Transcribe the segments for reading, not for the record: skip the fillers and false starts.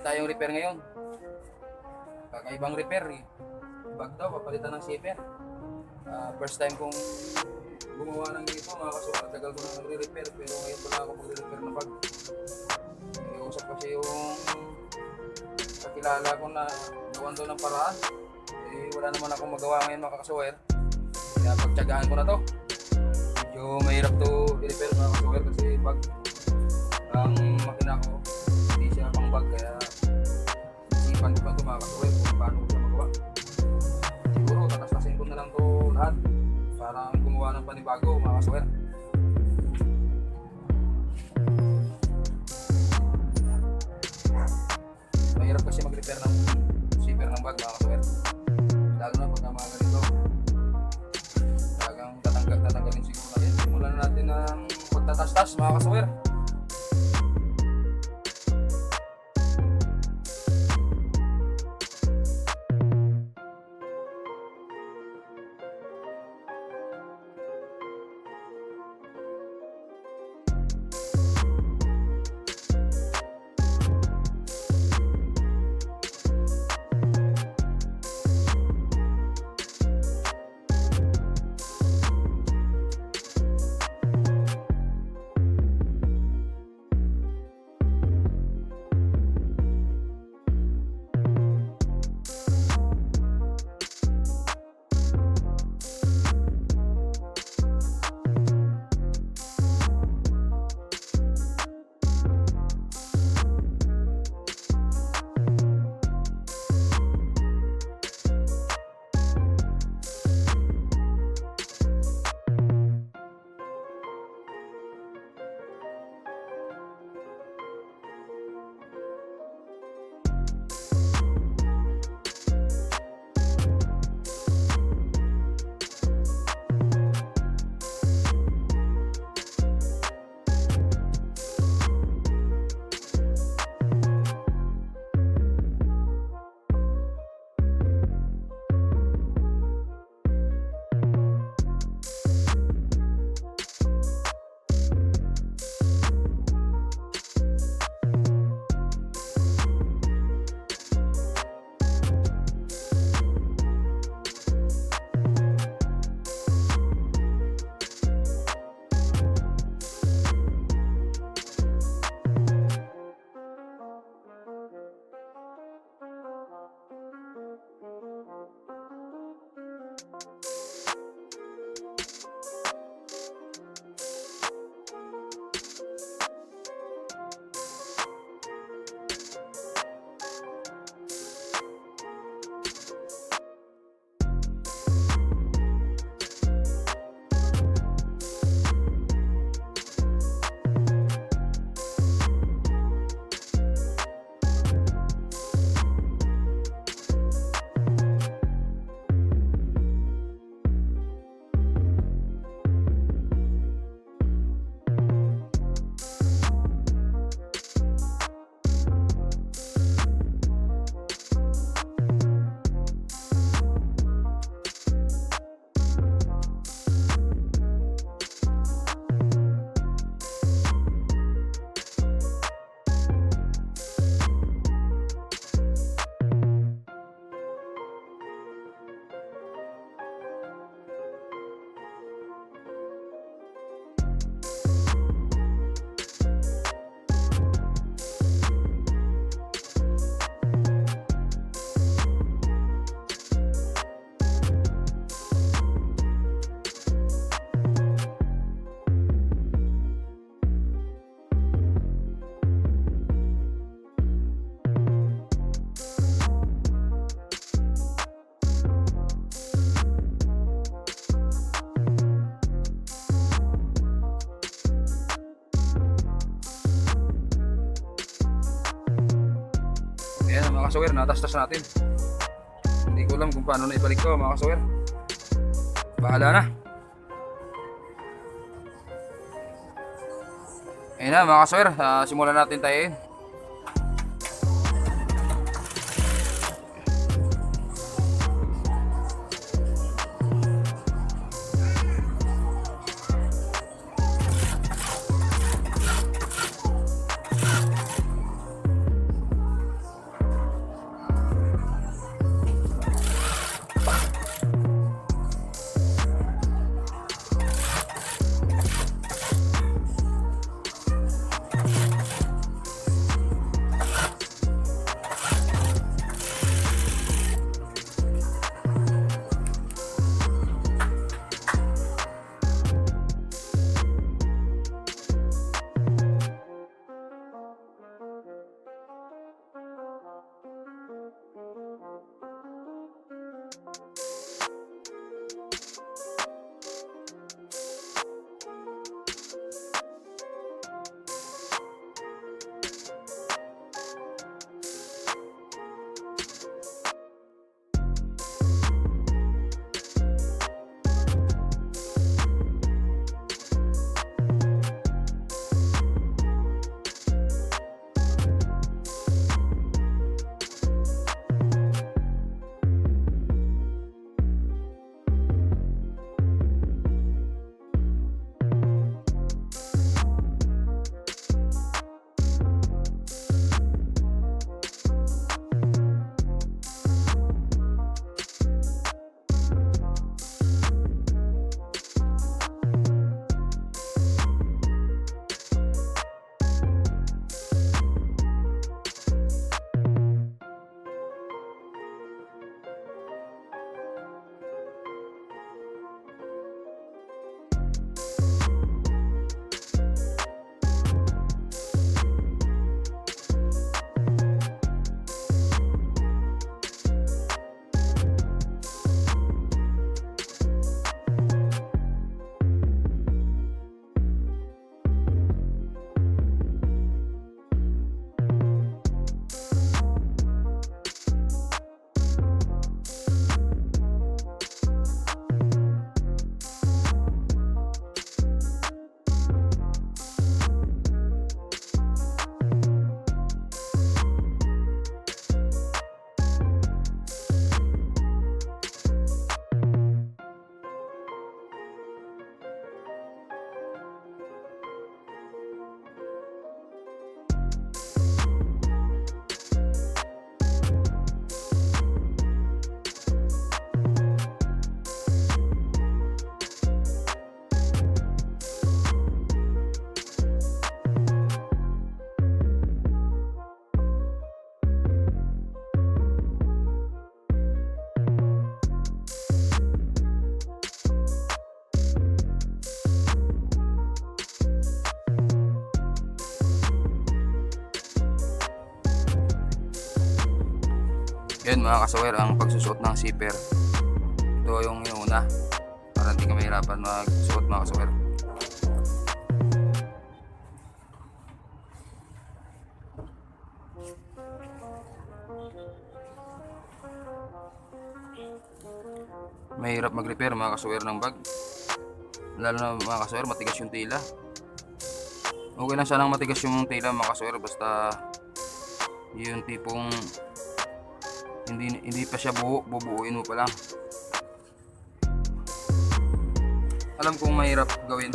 tayong repair ngayon. Kakaibang repair eh. Bag daw, papalitan ng zipper. First time kong gumawa ng ganito mga kasuwar. Tagal ko na nagre-repair pero ngayon pala ako magre-repair ng bag. Iusap kasi yung kakilala ko na gawan daw ng paraan. Wala naman akong magawa ngayon mga kasuwar. Kaya pagtyagaan ko na to. Medyo mahirap to i-repair mga kasuwar kasi bag ang makina ko. Hindi siya pang bag kaya isipan ko pa ito mga kasuwar kung paano ko siya magawa. Siguro tatastasin ko na lang to lahat para gumawa ng panibago mga kasuwar. Mahirap kasi mag-repair ng zipper ng bag mga kasuwar. Lalo na pag mga ganito. Talagang tatanggalin siguro na yan. Simulan na natin ng pagtatastas mga kasuwar. Ayan mga kasuwer, natastas natin. Hindi ko alam kung paano na ibalik ko mga kasuwer. Bahala na. Ayan na mga kasuwer, simulan natin tayo. Yun mga kasawer, ang pagsusuot ng zipper. Ito yung inuuna para hindi ka mahirapan magsuot mga kasawer. Mahirap mag-repair mga kasawer ng bag, lalo na mga kasawer matigas yung tila. Okay lang sanang matigas yung tila mga kasawer, basta yung tipong hindi pa siya bubuuin mo pa lang. Alam kong mahirap gawin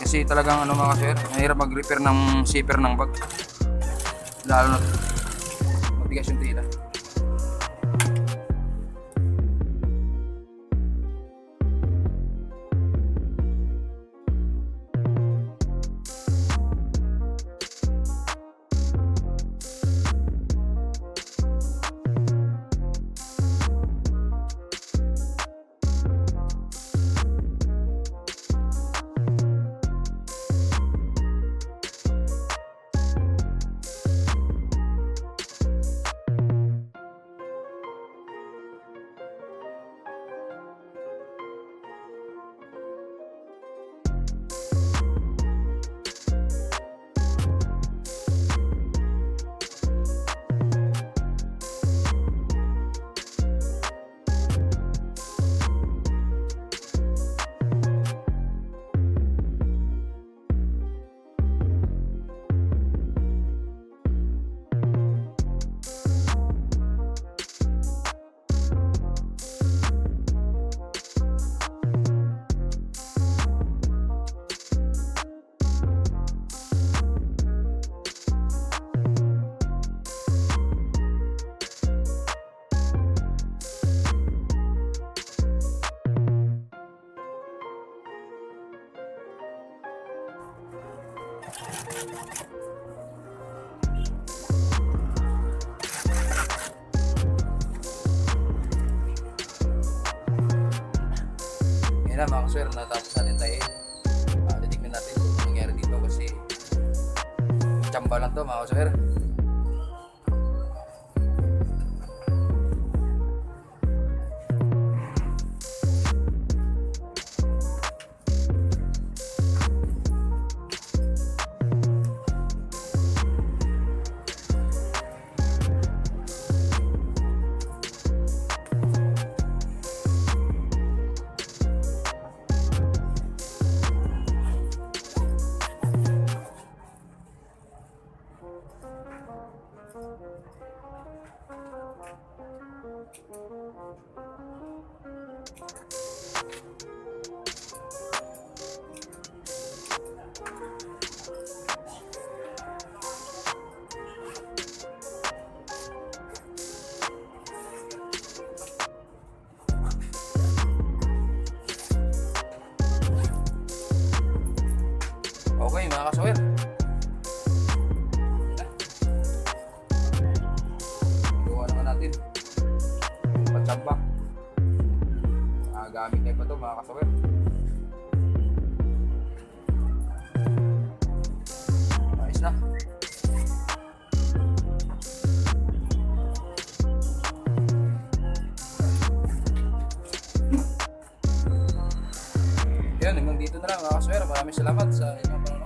kasi talagang ano mga kasawer, mahirap mag-repair ng zipper ng bag, lalo na matigas yung tila. Yan na mga kasawer, natapos natin tayo. Titignan natin kung nangyari dito kasi tsamba lang to mga kasawer. Okay mga kasawer, gawa naman natin yung patsamba. Gamit na pa ito mga kasawer. Ayos na. Yan, hanggang dito na lang mga kasawer. Maraming salamat sa inyong